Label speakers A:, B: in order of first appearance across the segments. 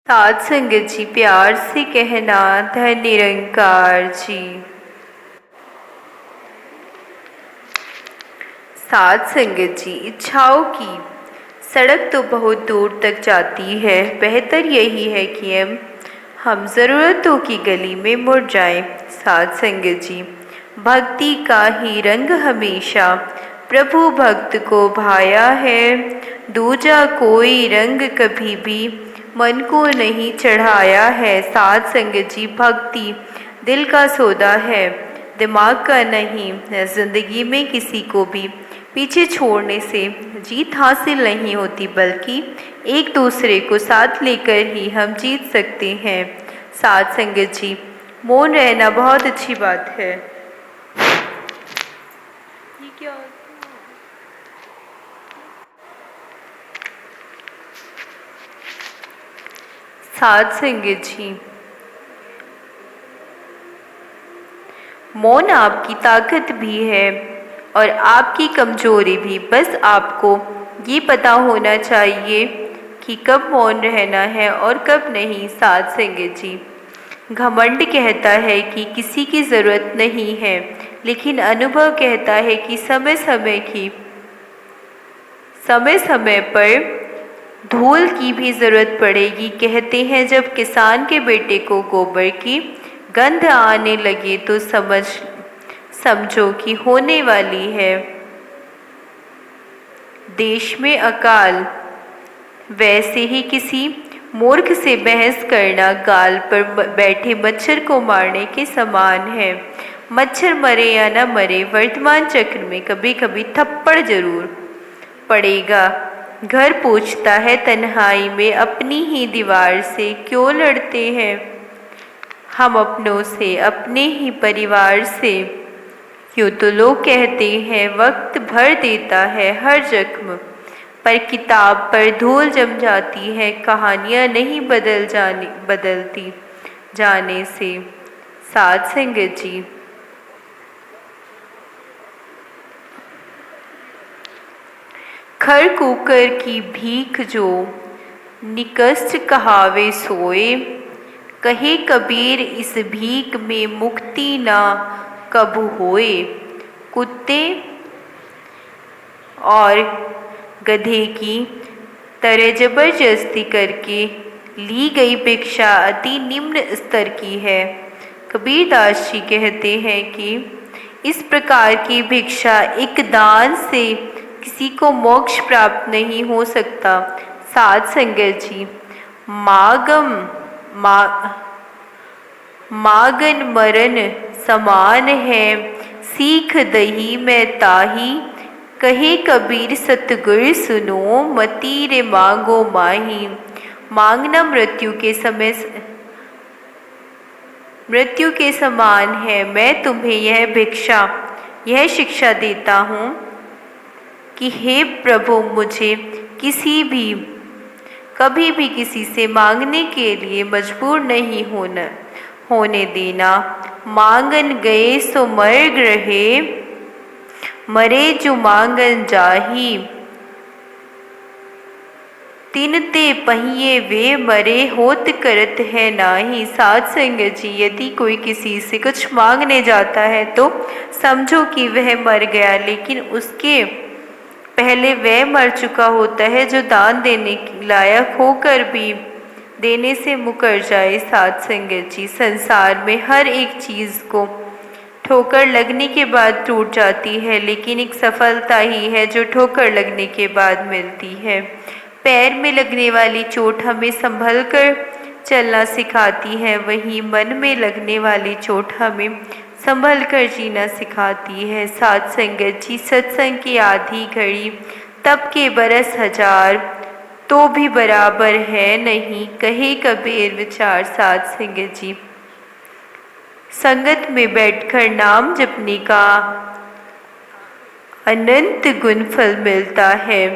A: साध संगत जी प्यार से कहना, धन निरंकार जी। साध संगत जी, इच्छाओं की सड़क तो बहुत दूर तक जाती है। बेहतर यही है कि हम ज़रूरतों की गली में मुड़ जाएं। साध संगत जी, भक्ति का ही रंग हमेशा प्रभु भक्त को भाया है। दूजा कोई रंग कभी भी मन को नहीं चढ़ाया है। साध संगत जी, भक्ति दिल का सौदा है, दिमाग का नहीं। जिंदगी में किसी को भी पीछे छोड़ने से जीत हासिल नहीं होती, बल्कि एक दूसरे को साथ लेकर ही हम जीत सकते हैं। साध संगत जी, मौन रहना बहुत अच्छी बात है। ये क्या? साध संगत जी, मौन आपकी ताकत भी है और आपकी कमजोरी भी। बस आपको ये पता होना चाहिए कि कब मौन रहना है और कब नहीं। साध संगत जी, घमंड कहता है कि किसी की ज़रूरत नहीं है, लेकिन अनुभव कहता है कि समय समय पर धूल की भी ज़रूरत पड़ेगी। कहते हैं जब किसान के बेटे को गोबर की गंध आने लगे तो समझो कि होने वाली है देश में अकाल। वैसे ही किसी मूर्ख से बहस करना गाल पर बैठे मच्छर को मारने के समान है। मच्छर मरे या न मरे, वर्तमान चक्र में कभी कभी थप्पड़ जरूर पड़ेगा। घर पूछता है तन्हाई में, अपनी ही दीवार से क्यों लड़ते हैं हम अपनों से, अपने ही परिवार से। यूँ तो लोग कहते हैं वक्त भर देता है हर जख्म, पर किताब पर धूल जम जाती है, कहानियाँ नहीं बदलती जाने से। साध संगत जी, खर कुकर की भीख जो निकष्ट कहावे सोए, कहे कबीर इस भीख में मुक्ति ना कबू होए। कुत्ते और गधे की तरह जबरदस्ती करके ली गई भिक्षा अति निम्न स्तर की है। कबीरदास जी कहते हैं कि इस प्रकार की भिक्षा एक दान से किसी को मोक्ष प्राप्त नहीं हो सकता। साध संगत जी, मागन मरण समान है, सीख दही में ताही। कहे कबीर सतगुर सुनो, मती रे मांगो माही। मांगना मृत्यु के समान है। मैं तुम्हें यह शिक्षा देता हूँ कि हे प्रभु, मुझे कभी भी किसी से मांगने के लिए मजबूर नहीं होने देना। मांगन गए सो मर्ग रहे, मरे जो मांगन जाही। तिनते पहिए वे मरे, होत करत है नाही। साध संगत जी, यदि कोई किसी से कुछ मांगने जाता है तो समझो कि वह मर गया, लेकिन उसके पहले वह मर चुका होता है जो दान देने लायक होकर भी देने से मुकर जाए। साध संगत जी, संसार में हर एक चीज़ को ठोकर लगने के बाद टूट जाती है, लेकिन एक सफलता ही है जो ठोकर लगने के बाद मिलती है। पैर में लगने वाली चोट हमें संभल कर चलना सिखाती है, वहीं मन में लगने वाली चोट हमें संभल कर जीना सिखाती है। साध संगत जी, सत्संग की आधी घड़ी तब के बरस हजार तो भी बराबर है नहीं, कहे कबीर विचार। साध संगत जी, संगत में बैठकर नाम जपने का अनंत गुण फल मिलता है।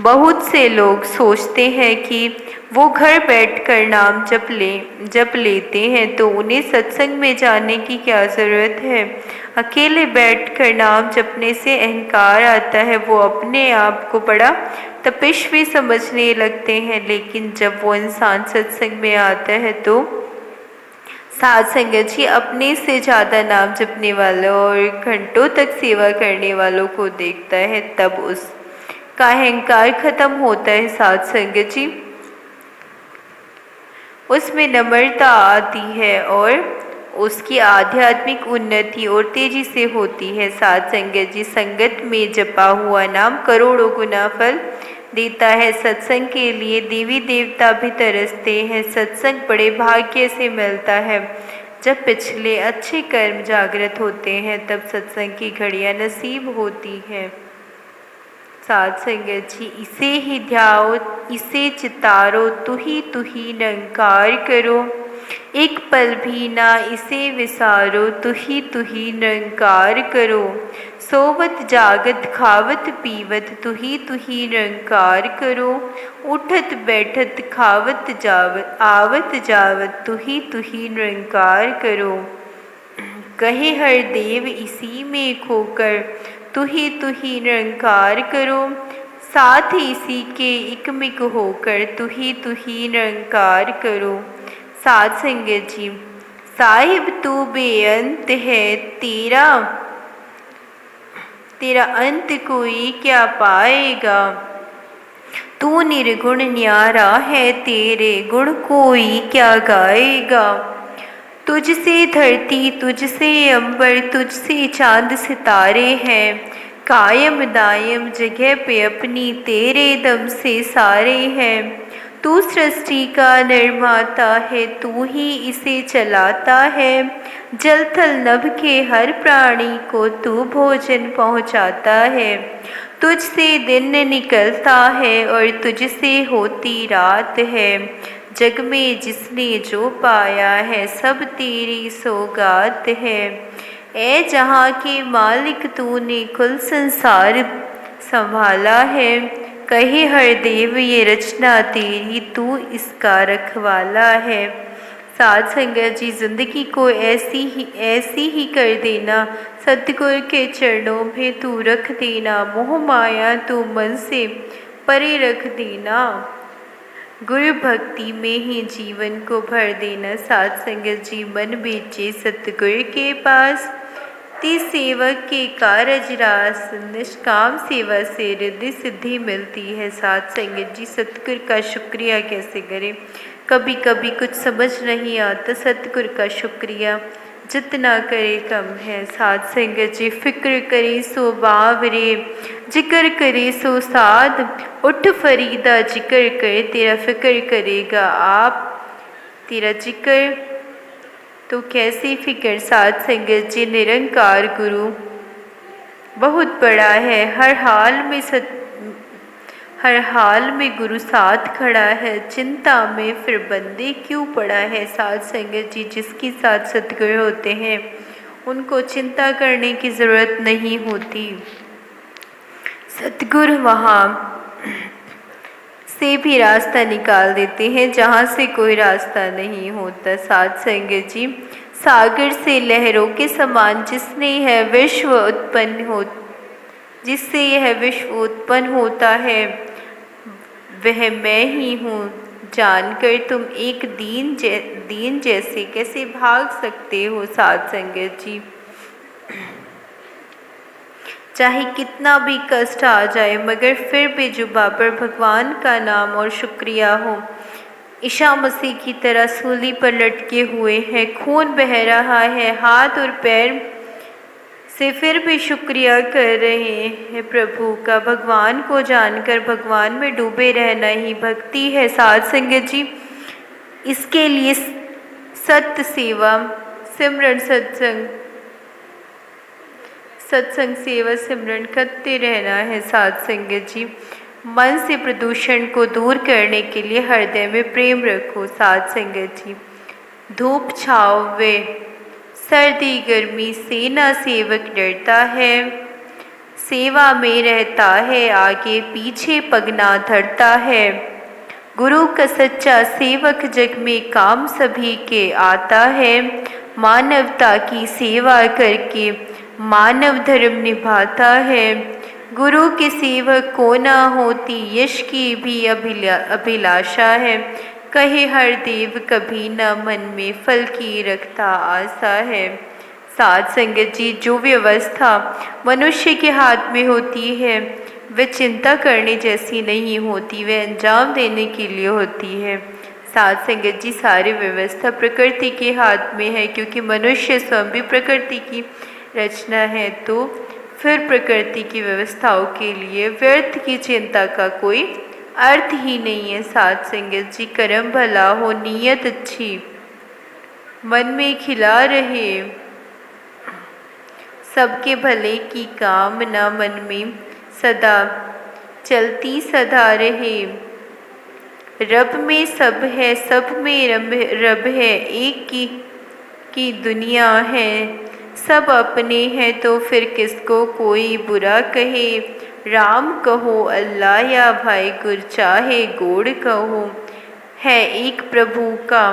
A: बहुत से लोग सोचते हैं कि वो घर बैठकर नाम जप लेते हैं तो उन्हें सत्संग में जाने की क्या ज़रूरत है। अकेले बैठकर नाम जपने से अहंकार आता है, वो अपने आप को बड़ा तपस्वी समझने लगते हैं। लेकिन जब वो इंसान सत्संग में आता है तो साध संगत जी अपने से ज़्यादा नाम जपने वालों और घंटों तक सेवा करने वालों को देखता है, तब उसका अहंकार खत्म होता है। साध संगत जी उसमें नम्रता आती है और उसकी आध्यात्मिक उन्नति और तेजी से होती है। साध संगत जी संगत में जपा हुआ नाम करोड़ों गुना फल देता है। सत्संग के लिए देवी देवता भी तरसते हैं। सत्संग बड़े भाग्य से मिलता है। जब पिछले अच्छे कर्म जागृत होते हैं तब सत्संग की घड़ियां नसीब होती है। साध संगत जी इसे ही ध्याओ, इसे चितारो, तू ही निरंकार करो। एक पल भी ना इसे विसारो, तू ही निरंकार करो। सोवत जागत खावत पीवत, तू ही निरंकार करो। उठत बैठत खावत जावत आवत जावत, तू ही निरंकार करो। कहे हर देव इसी में खोकर, तू ही निरंकार करो। साथ इसी के एकमिक होकर, तू ही निरंकार करो। साध संगत जी साहिब तू बेअंत है, तेरा अंत कोई क्या पाएगा। तू निर्गुण न्यारा है, तेरे गुण कोई क्या गाएगा। तुझसे धरती, तुझसे अंबर, तुझसे चांद सितारे हैं। कायम दायम जगह पे अपनी, तेरे दम से सारे हैं। तू सृष्टि का निर्माता है, तू ही इसे चलाता है। जल थल नभ के हर प्राणी को तू भोजन पहुँचाता है। तुझसे दिन निकलता है और तुझसे होती रात है। जग में जिसने जो पाया है सब तेरी सौगात है। ए जहाँ के मालिक तूने कुल संसार संभाला है। कहे हर देव ये रचना तेरी, तू इसका रखवाला है। साध संगत जी जिंदगी को ऐसी ही कर देना। सतगुरु के चरणों में तू रख देना। मोह माया तू मन से परे रख देना। गुरु भक्ति में ही जीवन को भर देना। साध संगत जी मन बेचे सतगुरु के पास, ती सेवक के कारज रास। निष्काम सेवा से रिद्धि सिद्धि मिलती है। साध संगत जी सतगुरु का शुक्रिया कैसे करें, कभी कभी कुछ समझ नहीं आता। सतगुरु का शुक्रिया जितना करे कम है। साध संगत जी फिक्र करे सो बावरे, जिक्र करे सो साध। उठ फरीदा जिक्र करे, तेरा फिक्र करेगा आप। तेरा जिक्र तो कैसी फिक्र। साध संगत जी निरंकार गुरु बहुत बड़ा है। हर हाल में गुरु साथ खड़ा है। चिंता में फिर बंदे क्यों पड़ा है। साध संगत जी जिसके साथ सतगुरु होते हैं उनको चिंता करने की ज़रूरत नहीं होती। सतगुरु वहाँ से भी रास्ता निकाल देते हैं जहाँ से कोई रास्ता नहीं होता। साध संगत जी सागर से लहरों के समान जिससे यह विश्व उत्पन्न होता है वह मैं ही हूँ। जानकर तुम एक दीन जैसे कैसे भाग सकते हो। साध संगत जी चाहे कितना भी कष्ट आ जाए मगर फिर भी जुबा पर भगवान का नाम और शुक्रिया हो। ईसा मसीह की तरह सूली पर लटके हुए हैं, खून बह रहा है हाथ और पैर से, फिर भी शुक्रिया कर रहे हैं प्रभु का। भगवान को जानकर भगवान में डूबे रहना ही भक्ति है। साध संगत जी इसके लिए सत्य सेवा सिमरन सत्संग सेवा सिमरन करते रहना है। साध संगत जी मन से प्रदूषण को दूर करने के लिए हृदय में प्रेम रखो। साध संगत जी धूप छाव वे सर्दी गर्मी से ना सेवक डरता है। सेवा में रहता है आगे पीछे पग ना धरता है। गुरु का सच्चा सेवक जग में काम सभी के आता है। मानवता की सेवा करके मानव धर्म निभाता है। गुरु के सेवक को ना होती यश की भी अभिलाषा है। कहे हर देव कभी न मन में फल की रखता आशा है। साध संगत जी, जो व्यवस्था मनुष्य के हाथ में होती है वह चिंता करने जैसी नहीं होती, वह अंजाम देने के लिए होती है। साध संगत जी, सारी व्यवस्था प्रकृति के हाथ में है, क्योंकि मनुष्य स्वयं भी प्रकृति की रचना है। तो फिर प्रकृति की व्यवस्थाओं के लिए व्यर्थ की चिंता का कोई अर्थ ही नहीं है। साध संगत जी, कर्म भला हो, नीयत अच्छी मन में खिला रहे, सबके भले की कामना मन में सदा चलती सदा रहे। रब में सब है, सब में रब है, एक की दुनिया है। सब अपने हैं तो फिर किसको कोई बुरा कहे। राम कहो अल्लाह या भाई गुर, चाहे गोड़ कहो। है एक प्रभु का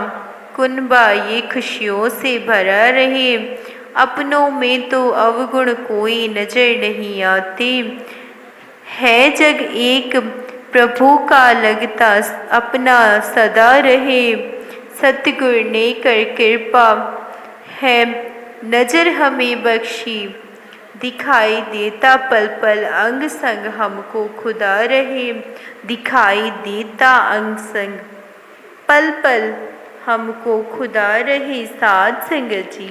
A: कुनबा, ये खुशियों से भरा रहे। अपनों में तो अवगुण कोई नजर नहीं आते। है जग एक प्रभु का लगता, अपना सदा रहे। सतगुर ने कर कृपा है नजर हमें बख्शी। दिखाई देता पल पल अंग संग, हमको खुदा रहे। दिखाई देता अंग संग पल पल हमको खुदा रहे। साध संगत जी,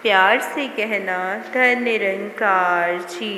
A: प्यार से कहना धन निरंकार जी।